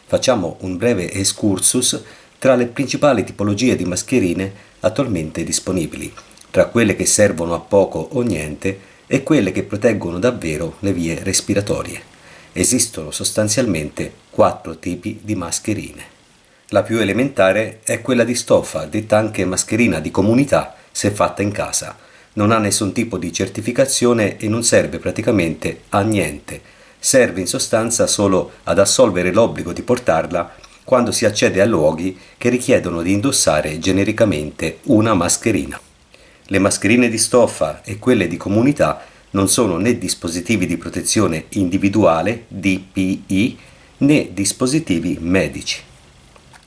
Facciamo un breve excursus tra le principali tipologie di mascherine attualmente disponibili, tra quelle che servono a poco o niente e quelle che proteggono davvero le vie respiratorie. Esistono sostanzialmente 4 tipi di mascherine. La più elementare è quella di stoffa, detta anche mascherina di comunità se fatta in casa. Non ha nessun tipo di certificazione e non serve praticamente a niente. Serve in sostanza solo ad assolvere l'obbligo di portarla quando si accede a luoghi che richiedono di indossare genericamente una mascherina. Le mascherine di stoffa e quelle di comunità non sono né dispositivi di protezione individuale, DPI, né dispositivi medici.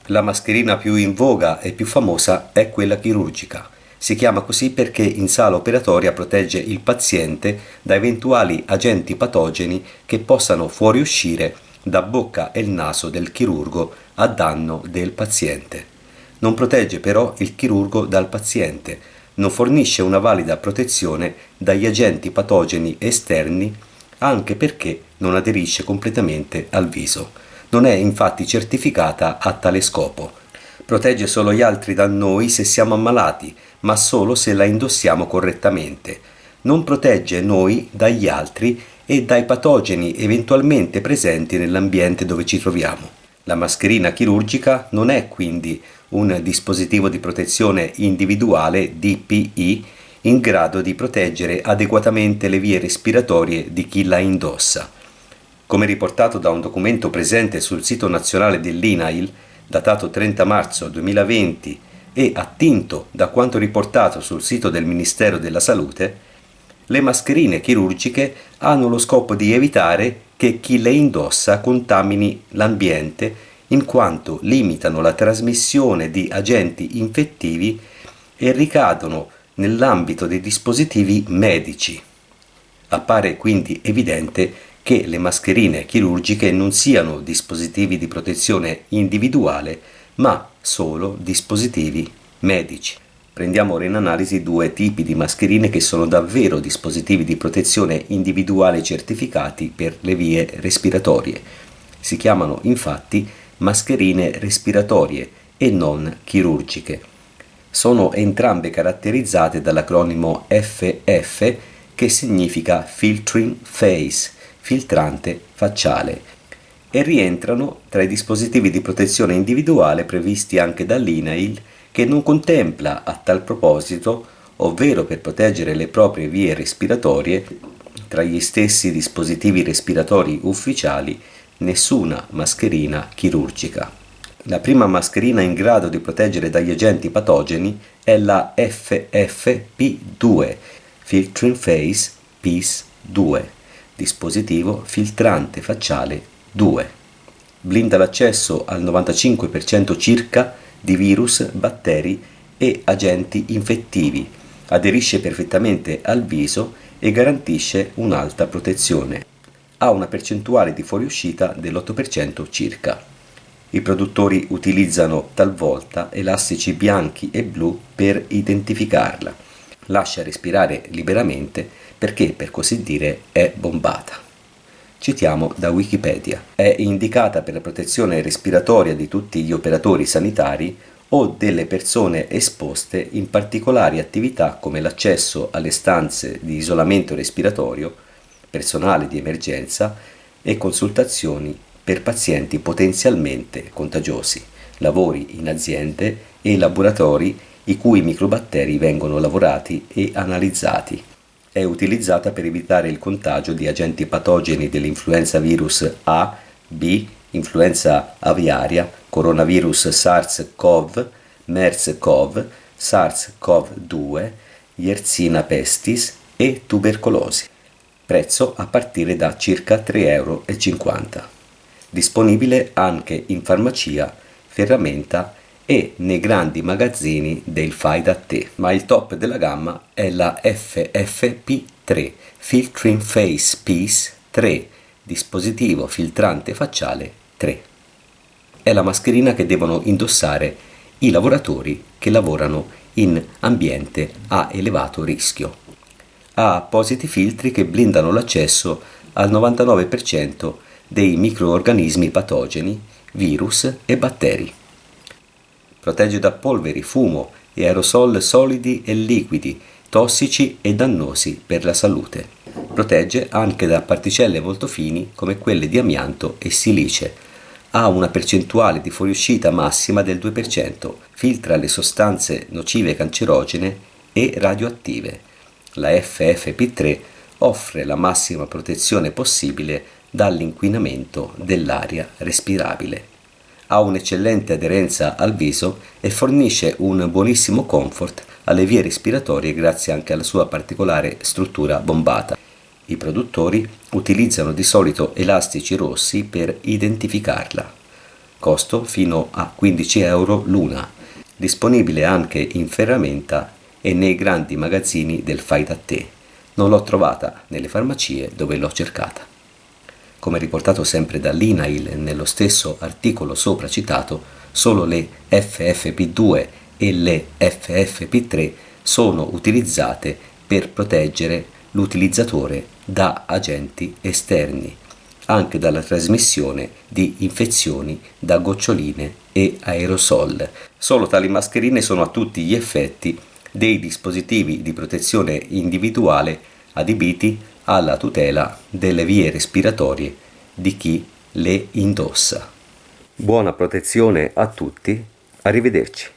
La mascherina più in voga e più famosa è quella chirurgica. Si chiama così perché in sala operatoria protegge il paziente da eventuali agenti patogeni che possano fuoriuscire da bocca e il naso del chirurgo a danno del paziente. Non protegge però il chirurgo dal paziente, non fornisce una valida protezione dagli agenti patogeni esterni, anche perché non aderisce completamente al viso. Non è infatti certificata a tale scopo. Protegge solo gli altri da noi se siamo ammalati, ma solo se la indossiamo correttamente. Non protegge noi dagli altri e dai patogeni eventualmente presenti nell'ambiente dove ci troviamo. La mascherina chirurgica non è quindi un dispositivo di protezione individuale DPI in grado di proteggere adeguatamente le vie respiratorie di chi la indossa. Come riportato da un documento presente sul sito nazionale dell'INAIL, datato 30 marzo 2020 e attinto da quanto riportato sul sito del Ministero della Salute, le mascherine chirurgiche hanno lo scopo di evitare che chi le indossa contamini l'ambiente in quanto limitano la trasmissione di agenti infettivi e ricadono nell'ambito dei dispositivi medici. Appare quindi evidente che le mascherine chirurgiche non siano dispositivi di protezione individuale, ma solo dispositivi medici. Prendiamo ora in analisi 2 tipi di mascherine che sono davvero dispositivi di protezione individuale certificati per le vie respiratorie. Si chiamano infatti mascherine respiratorie e non chirurgiche. Sono entrambe caratterizzate dall'acronimo FF, che significa Filtering Face, filtrante facciale, e rientrano tra i dispositivi di protezione individuale previsti anche dall'INAIL, che non contempla a tal proposito, ovvero per proteggere le proprie vie respiratorie, tra gli stessi dispositivi respiratori ufficiali, nessuna mascherina chirurgica. La prima mascherina in grado di proteggere dagli agenti patogeni è la FFP2, Filtering Face PIS 2, dispositivo filtrante facciale 2. Blinda l'accesso al 95% circa di virus, batteri e agenti infettivi, aderisce perfettamente al viso e garantisce un'alta protezione. Ha una percentuale di fuoriuscita dell'8% circa. I produttori utilizzano talvolta elastici bianchi e blu per identificarla. Lascia respirare liberamente perché, per così dire, è bombata. Citiamo da Wikipedia. È indicata per la protezione respiratoria di tutti gli operatori sanitari o delle persone esposte in particolari attività come l'accesso alle stanze di isolamento respiratorio, personale di emergenza e consultazioni per pazienti potenzialmente contagiosi, lavori in aziende e laboratori i cui microbatteri vengono lavorati e analizzati. È utilizzata per evitare il contagio di agenti patogeni dell'influenza virus A, B, influenza aviaria, coronavirus SARS-CoV, MERS-CoV, SARS-CoV-2, Yersinia pestis e tubercolosi. Prezzo a partire da circa 3,50 €. Disponibile anche in farmacia, ferramenta e nei grandi magazzini del fai da te, ma il top della gamma è la FFP3, 3. Filtering Face Piece 3. Dispositivo filtrante facciale 3. È la mascherina che devono indossare i lavoratori che lavorano in ambiente a elevato rischio. Ha appositi filtri che blindano l'accesso al 99% dei microorganismi patogeni, virus e batteri. Protegge da polveri, fumo e aerosol solidi e liquidi, tossici e dannosi per la salute. Protegge anche da particelle molto fini come quelle di amianto e silice. Ha una percentuale di fuoriuscita massima del 2%, filtra le sostanze nocive cancerogene e radioattive. La FFP3 offre la massima protezione possibile dall'inquinamento dell'aria respirabile. Ha un'eccellente aderenza al viso e fornisce un buonissimo comfort alle vie respiratorie grazie anche alla sua particolare struttura bombata. I produttori utilizzano di solito elastici rossi per identificarla. Costo fino a 15 euro l'una. Disponibile anche in ferramenta e nei grandi magazzini del fai da te. Non l'ho trovata nelle farmacie dove l'ho cercata. Come riportato sempre dall'INAIL nello stesso articolo sopra citato, solo le FFP2 e le FFP3 sono utilizzate per proteggere l'utilizzatore da agenti esterni, anche dalla trasmissione di infezioni da goccioline e aerosol. Solo tali mascherine sono a tutti gli effetti dei dispositivi di protezione individuale adibiti alla tutela delle vie respiratorie di chi le indossa. Buona protezione a tutti, arrivederci.